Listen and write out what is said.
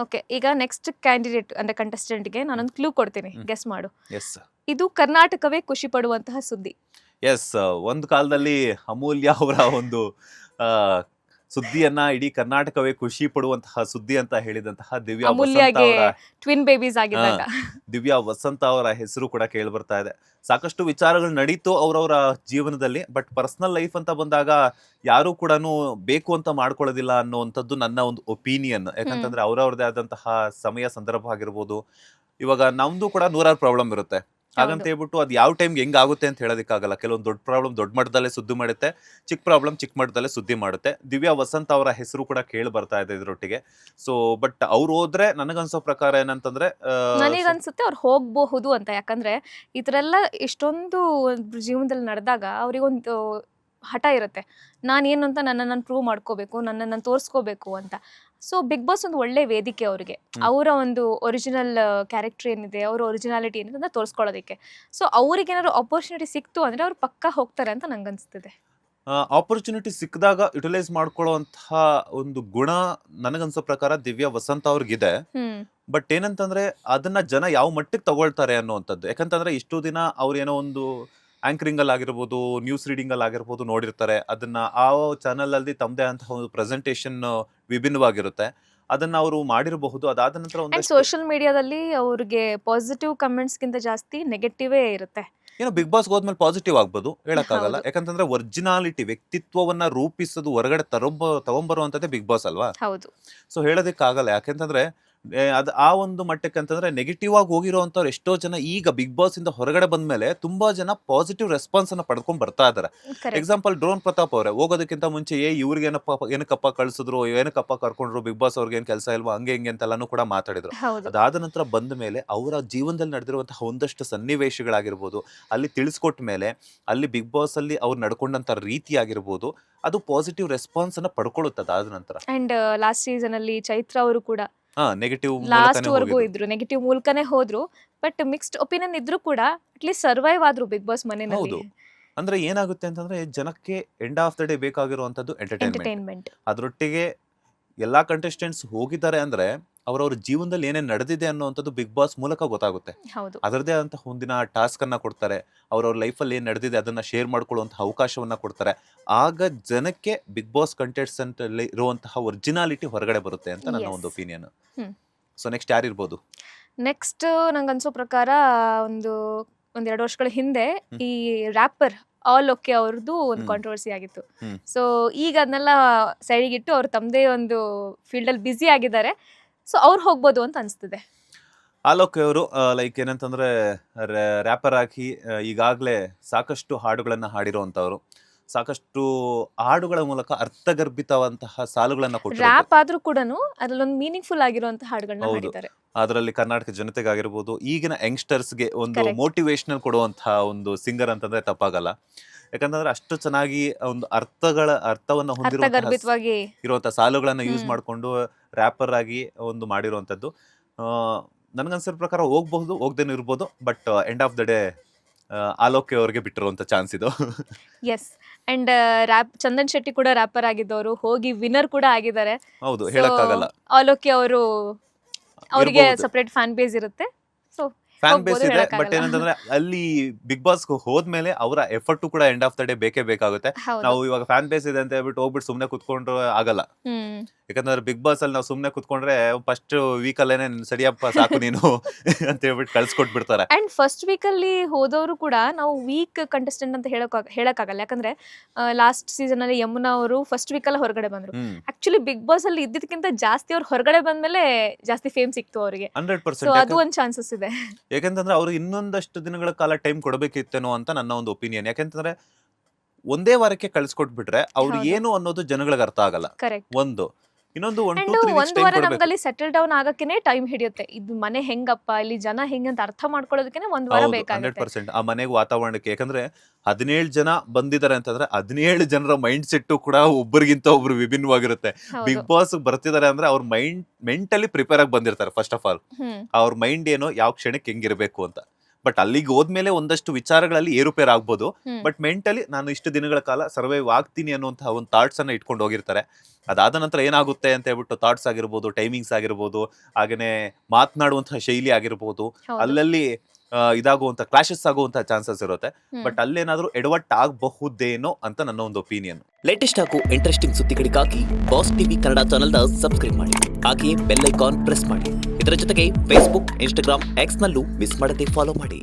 Okay, ಈಗ next candidate ಅಂದ್ರೆ ಕಂಟೆಸ್ಟೆಂಟ್ಗೆ ನಾನೊಂದು ಕ್ಲೂ ಕೊಡ್ತೀನಿ, ಗೆಸ್ ಮಾಡು. ಎಸ್ ಇದು ಕರ್ನಾಟಕವೇ ಖುಷಿ ಪಡುವಂತಹ ಸುದ್ದಿ. ಎಸ್ ಒಂದು ಕಾಲದಲ್ಲಿ ಅಮೂಲ್ಯ ಅವರ ಒಂದು ಆ, ಸುದ್ದಿಯನ್ನ ಇಡೀ ಕರ್ನಾಟಕವೇ ಖುಷಿ ಪಡುವಂತಹ ಸುದ್ದಿ ಅಂತ ಹೇಳಿದಂತಹ ದಿವ್ಯಾ ವಸಂತ ಅಮೂಲ್ಯಗೆ ಅವರ ಟ್ವಿನ್ ಬೇಬೀಸ್ ಆಗಿದ್ದಾಗ. ದಿವ್ಯಾ ವಸಂತ ಅವರ ಹೆಸರು ಕೂಡ ಕೇಳಿ ಬರ್ತಾ ಇದೆ. ಸಾಕಷ್ಟು ವಿಚಾರಗಳು ನಡೀತು ಅವರವರ ಜೀವನದಲ್ಲಿ, ಬಟ್ ಪರ್ಸನಲ್ ಲೈಫ್ ಅಂತ ಬಂದಾಗ ಯಾರು ಕೂಡ ಬೇಕು ಅಂತ ಮಾಡ್ಕೊಳ್ಳೋದಿಲ್ಲ ಅನ್ನುವಂಥದ್ದು ನನ್ನ ಒಂದು ಒಪಿನಿಯನ್. ಯಾಕಂತಂದ್ರೆ ಅವ್ರವ್ರದೇ ಆದಂತಹ ಸಮಯ ಸಂದರ್ಭ ಆಗಿರ್ಬೋದು. ಇವಾಗ ನಮ್ದು ಕೂಡ ನೂರಾರು ಪ್ರಾಬ್ಲಮ್ ಇರುತ್ತೆ. ಹಾಗಂತ ಹೇಳ್ಬಿಟ್ಟು ಅದು ಯಾವ ಟೈಮ್ಗೆ ಹೆಂಗ್ ಆಗುತ್ತೆ ಅಂತ ಹೇಳೋದಕ್ಕಾಗಲ್ಲ. ಕೆಲವೊಂದು ದೊಡ್ಡ ಪ್ರಾಬ್ಲಮ್ ದೊಡ್ಡ ಮಟ್ಟದಲ್ಲೇ ಸುದ್ದಿ ಮಾಡುತ್ತೆ, ಚಿಕ್ಕ ಪ್ರಾಬ್ಲಮ್ ಚಿಕ್ಕ ಮಟ್ಟದಲ್ಲೇ ಸುದ್ದಿ ಮಾಡುತ್ತೆ. ದಿವ್ಯಾ ವಸಂತ ಅವರ ಹೆಸರು ಕೂಡ ಕೇಳಿ ಬರ್ತಾ ಇದೆ ಇದ್ರೊಟ್ಟಿಗೆ. ಸೊ ಬಟ್ ಅವ್ರು ಹೋದ್ರೆ ನನಗನ್ಸೋ ಪ್ರಕಾರ ಏನಂತಂದ್ರೆ ನನಗನ್ಸುತ್ತೆ ಅವ್ರು ಹೋಗಬಹುದು ಅಂತ. ಯಾಕಂದ್ರೆ ಈ ಥರ ಎಲ್ಲ ಇಷ್ಟೊಂದು ಜೀವನದಲ್ಲಿ ನಡೆದಾಗ ಅವರಿಗೊಂದು ಹಠ ಇರುತ್ತೆ, ನಾನೇನು ಅಂತ ನನ್ನನ್ನು ಪ್ರೂವ್ ಮಾಡ್ಕೋಬೇಕು, ನನ್ನನ್ನು ತೋರಿಸ್ಕೋಬೇಕು ಅಂತ. ಸೊ ಬಿಗ್ ಬಾಸ್ ಒಂದು ಒಳ್ಳೆ ವೇದಿಕೆ ಅವ್ರಿಗೆ, ಅವರ ಒಂದು ಒರಿಜಿನಲ್ ಕ್ಯಾರೆಕ್ಟರ್ ಏನಿದೆ, ಅವ್ರ ಒರಿಜಿನಾಲಿಟಿ ಏನಿದೆ ಅಂತ ತೋರಿಸ್ಕೊಳ್ಳೋದಕ್ಕೆ. ಸೊ ಅವ್ರಿಗೆ ಏನಾದ್ರು ಆಪರ್ಚುನಿಟಿ ಸಿಕ್ತು ಅಂದ್ರೆ ಅವ್ರು ಪಕ್ಕ ಹೋಗ್ತಾರೆ ಅಂತ ನಂಗೆ ಅನ್ಸ್ತಿದೆ. ಆಪರ್ಚುನಿಟಿ ಸಿಕ್ಕಿದಾಗ ಯುಟಿಲೈಸ್ ಮಾಡ್ಕೊಳ್ಳುವಂತಹ ಒಂದು ಗುಣ ನನಗನ್ಸೋ ಪ್ರಕಾರ ದಿವ್ಯಾ ವಸಂತ ಅವ್ರಿಗಿದೆ. ಬಟ್ ಏನಂತಂದ್ರೆ ಅದನ್ನ ಜನ ಯಾವ ಮಟ್ಟಿಗೆ ತಗೊಳ್ತಾರೆ ಅನ್ನುವಂಥದ್ದು. ಯಾಕಂತಂದ್ರೆ ಇಷ್ಟು ದಿನ ಅವ್ರು ಏನೋ ಒಂದು ಆಂಕರಿಂಗ್ ಅಲ್ಲಿ ಆಗಿರ್ಬೋದು, ನ್ಯೂಸ್ ರೀಡಿಂಗ್ ಅಲ್ಲಿ ಆಗಿರ್ಬೋದು ನೋಡಿರ್ತಾರೆ. ಅದನ್ನ ಆ ಚಾನಲ್ ಅಲ್ಲಿ ತಮ್ಮದೇ ಅಂತಹ ಒಂದು ಪ್ರೆಸೆಂಟೇಷನ್ ವಿಭಿನ್ನವಾಗಿರುತ್ತೆ. ಅದನ್ನ ಅವರು ಮಾಡಿರಬಹುದು. ಅದಾದ ನಂತರ ಅಂಡ್ ಒಂದಷ್ಟು ಸೋಷಿಯಲ್ ಮೀಡಿಯಾದಲ್ಲಿ ಅವ್ರಿಗೆ ಪಾಸಿಟಿವ್ ಕಮೆಂಟ್ಸ್ಗಿಂತ ಜಾಸ್ತಿ ನೆಗೆಟಿವೇ ಇರುತ್ತೆ. ಏನೋ ಬಿಗ್ ಬಾಸ್ ಹೋದ್ಮೇಲೆ ಪಾಸಿಟಿವ್ ಆಗ್ಬೋದು, ಹೇಳಕ್ಕಾಗಲ್ಲ. ಹೌದು. ಯಾಕಂತಂದ್ರೆ ಒರಿಜಿನಾಲಿಟಿ ವ್ಯಕ್ತಿತ್ವವನ್ನ ರೂಪಿಸೋದು ಹೊರಗಡೆ ತಗೊಂಬರುವಂತದ್ದೇ ಬಿಗ್ ಬಾಸ್ ಅಲ್ವಾ. ಹೌದು. ಸೊ ಹೇಳೋದಕ್ಕಾಗಲ್ಲ. ಯಾಕೆಂತಂದ್ರೆ ಅದು ಆ ಒಂದು ಮಟ್ಟಕ್ಕೆ ಅಂತಂದ್ರೆ ನೆಗೆಟಿವ್ ಆಗಿ ಹೋಗಿರೋಂಥವ್ರು ಎಷ್ಟೋ ಜನ ಈಗ ಬಿಗ್ ಬಾಸ್ ಇಂದ ಹೊರಗಡೆ ಬಂದ್ಮೇಲೆ ತುಂಬಾ ಜನ ಪಾಸಿಟಿವ್ ರೆಸ್ಪಾನ್ಸ್ ಅನ್ನ ಪಡ್ಕೊಂಡ್ ಬರ್ತಾ ಇದಾರೆ. ಕರೆಕ್ಟ್. ಎಕ್ಸಾಂಪಲ್ ಡ್ರೋನ್ ಪ್ರತಾಪ್ ಅವರೇ ಹೋಗೋದಕ್ಕಿಂತ ಮುಂಚೆ ಇವ್ರಿಗೆ ಏನಕ್ಕಪ್ಪ ಕಳ್ಸಿದ್ರು, ಏನಕ್ಕಪ್ಪ ಕರ್ಕೊಂಡ್ರು, ಬಿಗ್ ಬಾಸ್ ಅವ್ರಿಗೆ ಏನ್ ಕೆಲಸ ಇಲ್ವಾ, ಹಂಗೆ ಹಿಂಗೆ ಅಂತೆಲ್ಲಾನು ಕೂಡ ಮಾತಾಡಿದ್ರು. ಹೌದು. ಅದಾದ ನಂತರ ಬಂದ ಮೇಲೆ ಅವರ ಜೀವನದಲ್ಲಿ ನಡೆದಿರುವಂತಹ ಒಂದಷ್ಟು ಸನ್ನಿವೇಶಗಳಾಗಿರ್ಬೋದು, ಅಲ್ಲಿ ತಿಳಿಸ್ಕೊಟ್ಟ ಮೇಲೆ ಅಲ್ಲಿ ಬಿಗ್ ಬಾಸ್ ಅಲ್ಲಿ ಅವ್ರು ನಡ್ಕೊಂಡಂತ ರೀತಿ ಆಗಿರ್ಬೋದು, ಅದು ಪಾಸಿಟಿವ್ ರೆಸ್ಪಾನ್ಸ್ ಅನ್ನ ಪಡ್ಕೊಳ್ಳುತ್ತೆ ಅದಾದ ನಂತರ. ಅಂಡ್ ಲಾಸ್ಟ್ ಸೀಸನ್ ಅಲ್ಲಿ ಚೈತ್ರ ಅವರು ಕೂಡ ನೆಗೆಟಿವ್ ಲಾಸ್ಟ್ ವರೆಗೂ ಇದ್ರು, ನೆಗೆಟಿವ್ ಮೂಲಕನೇ ಹೋದ್ರು. ಬಟ್ ಮಿಕ್ಸ್ಡ್ ಒಪಿನಿಯನ್ ಇದ್ರು ಕೂಡ ಅಟ್ಲೀಸ್ಟ್ ಸರ್ವೈವ್ ಆದ್ರು ಬಿಗ್ ಬಾಸ್ ಮನೆಯಲ್ಲಿ. ಹೌದು. ಅಂದ್ರೆ ಏನಾಗುತ್ತೆ ಅಂತಂದ್ರೆ ಜನಕ್ಕೆ ಎಂಡ್ ಆಫ್ ದ ಡೇ ಬೇಕಾಗಿರುವಂತದ್ದು ಎಂಟರ್ಟೈನ್ಮೆಂಟ್. ಎಂಟರ್ಟೈನ್ಮೆಂಟ್. ಅದ್ರೊಟ್ಟಿಗೆ ಎಲ್ಲಾ ಕಂಟೆಸ್ಟೆಂಟ್ಸ್ ಹೋಗಿದ್ದಾರೆ ಅಂದ್ರೆ ಅವ್ರವ್ರ ಜೀವನದಲ್ಲಿ ಏನೇನ್ ನಡೆದಿದೆ ಅನ್ನುವಂಥದ್ದು ಬಿಗ್ ಬಾಸ್ ಮೂಲಕ ಗೊತ್ತಾಗುತ್ತೆ. ಹೌದು. ಅದರದೇ ಆದಂತಹ ಒಂದಿನ ಟಾಸ್ಕ್ ಅನ್ನ ಕೊಡ್ತಾರೆ, ಅವ್ರವ್ರ ಲೈಫಲ್ಲಿ ಏನ್ ನಡೆದಿದೆ ಅದನ್ನ ಶೇರ್ ಮಾಡ್ಕೊಳ್ಳುವಂತಹ ಅವಕಾಶವನ್ನ ಕೊಡ್ತಾರೆ. ಆಗ ಜನಕ್ಕೆ ಬಿಗ್ ಬಾಸ್ ಕಂಟೆಸ್ಟೆಂಟ್ ಅಲ್ಲಿ ಇರುವಂತಹ ಒರಿಜಿನಾಲಿಟಿ ಹೊರಗಡೆ ಬರುತ್ತೆ ಅಂತ ನನ್ನ ಒಂದು Yes. Opinion. Hmm. So next ಯಾರಿರ್ಬೋದು? ನೆಕ್ಸ್ಟ್ ನಂಗೆ ಅನ್ಸೋ ಪ್ರಕಾರ ಒಂದೆರಡು ವರ್ಷಗಳ ಹಿಂದೆ ಹ್ಮ್. ಈ ರ್ಯಾಪರ್ ಆಲ್ ಓಕೆ ಅವ್ರದ್ದು ಒಂದು ಹ್ಮ್. ಕಾಂಟ್ರವರ್ಸಿ ಆಗಿತ್ತು. ಹ್ಮ್. ಸೊ ಈಗ ಅದನ್ನೆಲ್ಲ ಸೈಡಿಗಿಟ್ಟು ಅವ್ರು ತಮ್ಮದೇ ಒಂದು ಫೀಲ್ಡಲ್ಲಿ ಬ್ಯುಸಿ ಆಗಿದ್ದಾರೆ. ಸೊ ಅವ್ರು ಹೋಗ್ಬೋದು ಅಂತ ಅನಿಸ್ತಿದೆ. ಆಲೋಕ್ ಅವರು ಲೈಕ್ ಏನಂತಂದ್ರೆ ರ್ಯಾಪರ್ ಆಗಿ ಈಗಾಗಲೇ ಸಾಕಷ್ಟು ಹಾಡುಗಳನ್ನ ಹಾಡಿರುವಂತವ್ರು. ಸಾಕಷ್ಟು ಹಾಡುಗಳ ಮೂಲಕ ಅರ್ಥಗರ್ಭಿತವಂತಹ ಸಾಲುಗಳನ್ನ ಕೊಟ್ಟಿದ್ದಾರೆ. ರ್ಯಾಪ್ ಆದ್ರೂ ಕೂಡ ಅದ್ರಲ್ಲೊಂದು ಮೀನಿಂಗ್ಫುಲ್ ಆಗಿರುವಂತ ಹಾಡುಗಳನ್ನ ಹೌದು. ಹಾಡಿದ್ದಾರೆ. ಅದರಲ್ಲಿ ಕರ್ನಾಟಕ ಜನತೆಗಾಗಿರ್ಬೋದು, ಈಗಿನ ಯಂಗ್ಸ್ಟರ್ಸ್ಗೆ ಒಂದು Correct. ಮೋಟಿವೇಶನಲ್ ಕೊಡುವಂತಹ ಒಂದು ಸಿಂಗರ್ ಅಂತಂದ್ರೆ ತಪ್ಪಾಗಲ್ಲ. ಯಾಕಂತಂದ್ರೆ ಅಷ್ಟು ಚೆನ್ನಾಗಿ ಒಂದು ಅರ್ಥವನ್ನ ಹೊಂದಿರುವಂತಹ ಅರ್ಥಗರ್ಭಿತವಾಗಿ. ಇರುವಂತಹ ಸಾಲುಗಳನ್ನ ಯೂಸ್ ಹ್ಮ್. ಮಾಡ್ಕೊಂಡು ರ್ಯಾಪರ್ ಆಗಿ ಒಂದು ಮಾಡಿರುವಂತದ್ದು. ನನ್ಗನ್ಸಿರೋ ಪ್ರಕಾರ ಹೋಗ್ಬಹುದು, ಹೋಗ್ದೇನು ಇರ್ಬೋದು. But end of the day ಆಲೋಕೆ ಅವ್ರಿಗೆ ಬಿಟ್ಟಿರುವಂತ ಚಾನ್ಸ್ ಇದು. ಎಸ್. ಅಂಡ್ ಚಂದನ್ ಶೆಟ್ಟಿ ಕೂಡ ರ್ಯಾಪರ್ ಆಗಿದ್ದವರು, ಹೋಗಿ ವಿನ್ನರ್ ಕೂಡ ಆಗಿದ್ದಾರೆ. ಹೌದು, ಹೇಳಕ್ಕಾಗಲ್ಲ. ಆಲೋಕೆ ಅವರು ಅವರಿಗೆ ಇರ್ಬಹುದು. ಸಪರೇಟ್ ಫ್ಯಾನ್ ಬೇಸ್ ಇರುತ್ತೆ. ಸೊ ಫ್ಯಾನ್ ಬೇಸ್ ಹೋಗ್ಬೋದು, ಇದೆ. ಬಟ್ ಹೇಳಕ್ಕಾಗಲ್ಲ. ಏನಂತಂದ್ರೆ ಅಲ್ಲಿ ಬಿಗ್ ಬಾಸ್ ಹೋದ್ಮೇಲೆ ಅವರ ಎಫರ್ಟ್ ಕೂಡ ಎಂಡ್ ಆಫ್ ದ ಡೇ ಬೇಕೇ ಬೇಕಾಗುತ್ತೆ. ಹೌದು. ನಾವು ಇವಾಗ ಫ್ಯಾನ್ ಬೇಸ್ ಇದೆ ಅಂತ ಹೇಳ್ಬಿಟ್ಟು ಹೋಗ್ಬಿಟ್ಟು ಸುಮ್ನೆ ಕುತ್ಕೊಂಡ್ರೆ ಆಗಲ್ಲ. ಹ್ಮ್. ಯಾಕಂದ್ರೆ ಬಿಗ್ ಬಾಸ್ ಅಲ್ಲಿ ನಾವು ಸುಮ್ನೆ ಕುತ್ಕೊಂಡ್ರೆ ಫಸ್ಟ್ ವೀಕ್ ಅಲ್ಲೇನೆ ಸರಿಯಪ್ಪ ಸಾಕು ನೀನು ಅಂತ ಹೇಳ್ಬಿಟ್ಟು ಕಳ್ಸ್ಕೊಟ್ಬಿಡ್ತಾರೆ. ಅಂಡ್ ಫಸ್ಟ್ ವೀಕ್ ಅಲ್ಲಿ ಹೋದವರು ಕೂಡ ನಾವು ವೀಕ್ ಕಂಟೆಸ್ಟೆಂಟ್ ಅಂತ ಹೇಳಕ್ಕಾಗಲ್ಲ. ಯಾಕಂದ್ರೆ ಲಾಸ್ಟ್ ಸೀಸನ್ ಅಲ್ಲಿ ಯಮುನಾ ಅವರು ಫಸ್ಟ್ ವೀಕ್ ಅಲ್ಲಿ ಹೊರಗಡೆ ಬಂದ್ರು. ಹ್ಮ್ ಆಕ್ಚುಲಿ ಬಿಗ್ ಬಾಸ್ ಅಲ್ಲಿ ಇದ್ದಿದ್ದಕ್ಕಿಂತ ಜಾಸ್ತಿ ಅವ್ರು ಹೊರಗಡೆ ಬಂದ್ಮೇಲೆ ಜಾಸ್ತಿ ಫೇಮ್ ಸಿಕ್ತು ಅವರಿಗೆ. ಸೊ 100%. ಅದು ಒಂದು ಚಾನ್ಸಸ್ ಇದೆ. ಯಾಕಂತಂದ್ರೆ ಅವ್ರು ಇನ್ನೊಂದಷ್ಟು ದಿನಗಳ ಕಾಲ ಟೈಮ್ ಕೊಡಬೇಕಿತ್ತೇನೋ ಅಂತ ನನ್ನ ಒಂದು ಒಪಿನಿಯನ್. ಯಾಕಂತಂದ್ರೆ ಒಂದೇ ವಾರಕ್ಕೆ ಕಳ್ಸ್ಕೊಟ್ಬಿಟ್ರೆ ಅವ್ರು ಹೌದು. ಏನು ಅನ್ನೋದು ಜನಗಳಿಗೆ ಅರ್ಥ ಆಗಲ್ಲ. ಕರೆಕ್ಟ್. ಒಂದು ಇನ್ನೊಂದು 1 ಅಂಡ್ 2 3 ವೀಕ್ಸ್ ಒಂದು ಟೈಮ್ ವಾರ ಕೊಡಬೇಕು. ನಮ್ಗಲ್ಲಿ ಸೆಟಲ್ ಡೌನ್ ಆಗಕ್ಕೇನೆ ಟೈಮ್ ಹಿಡಿಯುತ್ತೆ. ಇದು ಮನೆ ಹೆಂಗಪ್ಪ, ಇಲ್ಲಿ ಜನ ಹೆಂಗೆ ಅಂತ ಅರ್ಥ ಮಾಡ್ಕೊಳ್ಳೋದಕ್ಕೆ ಒಂದು ವಾರ ಹೌದು, ಬೇಕಾಗುತ್ತೆ. 100% ಆ ಮನೆಗೆ ವಾತಾವರಣಕ್ಕೆ. ಯಾಕಂದ್ರೆ 17 ಜನ ಬಂದಿದ್ದಾರೆ ಅಂತಂದ್ರೆ 17 ಜನರ ಮೈಂಡ್ ಸೆಟ್ ಕೂಡ ಒಬ್ಬರಿಗಿಂತ ಒಬ್ರು ವಿಭಿನ್ನವಾಗಿರುತ್ತೆ. ಬಿಗ್ ಹೌದು. ಬಾಸ್ ಬರ್ತಿದ್ದಾರೆ ಅಂದ್ರೆ ಅವ್ರ ಮೆಂಟಲಿ ಪ್ರಿಪೇರ್ ಆಗಿ ಬಂದಿರ್ತಾರೆ. ಫಸ್ಟ್ ಆಫ್ ಆಲ್ ಹ್ಮ್. ಅವ್ರ ಮೈಂಡ್ ಏನೋ ಯಾವ ಕ್ಷಣಕ್ಕೆ ಹೆಂಗಿರ್ಬೇಕು ಅಂತ. ಬಟ್ ಅಲ್ಲಿಗೆ ಹೋದ್ಮೇಲೆ ಒಂದಷ್ಟು ವಿಚಾರಗಳಲ್ಲಿ ಏರುಪೇರು ಆಗ್ಬೋದು. ಹ್ಮ್. ಬಟ್ ಮೆಂಟಲಿ ನಾನು ಇಷ್ಟು ದಿನಗಳ ಕಾಲ ಸರ್ವೈವ್ ಆಗ್ತೀನಿ ಅನ್ನುವಂತಹ ಒಂದು ಥಾಟ್ಸ್ ಅನ್ನ ಇಟ್ಕೊಂಡು ಹೋಗಿರ್ತಾರೆ. ಅದಾದ ನಂತರ ಏನಾಗುತ್ತೆ ಅಂತ ಹೇಳ್ಬಿಟ್ಟು ಥಾಟ್ಸ್ ಆಗಿರ್ಬೋದು, ಟೈಮಿಂಗ್ಸ್ ಆಗಿರ್ಬೋದು, ಹಾಗೇನೆ ಮಾತನಾಡುವಂತಹ ಶೈಲಿ ಆಗಿರ್ಬೋದು, ಹೌದು. ಅಲ್ಲಲ್ಲಿ ಇದಾಗುವಂತ ಕ್ಲಾಶಸ್ ಆಗುವಂತಹ ಚಾನ್ಸಸ್ ಇರುತ್ತೆ. ಹ್ಮ್. ಬಟ್ ಅಲ್ಲೇನಾದ್ರೂ ಎಡವಟ್ ಆಗಬಹುದೇನೋ ಅಂತ ನನ್ನ ಒಂದು ಒಪಿನಿಯನ್. ಲೇಟೆಸ್ಟ್ ಹಾಗೂ ಇಂಟ್ರೆಸ್ಟಿಂಗ್ ಸುದ್ದಿಗಳಿಗಾಗಿ ಬಾಸ್ ಟಿವಿ ಕನ್ನಡ ಚಾನೆಲ್ನ ಸಬ್ಸ್ಕ್ರೈಬ್ ಮಾಡಿ. ಹಾಗೆಯೇ ಬೆಲ್ ಐಕಾನ್ ಪ್ರೆಸ್ ಮಾಡಿ. ಇದರ ಜೊತೆಗೆ ಫೇಸ್ಬುಕ್, ಇನ್ಸ್ಟಾಗ್ರಾಮ್, ಎಕ್ಸ್ ನಲ್ಲೂ ಮಿಸ್ ಮಾಡದೆ ಫಾಲೋ ಮಾಡಿ.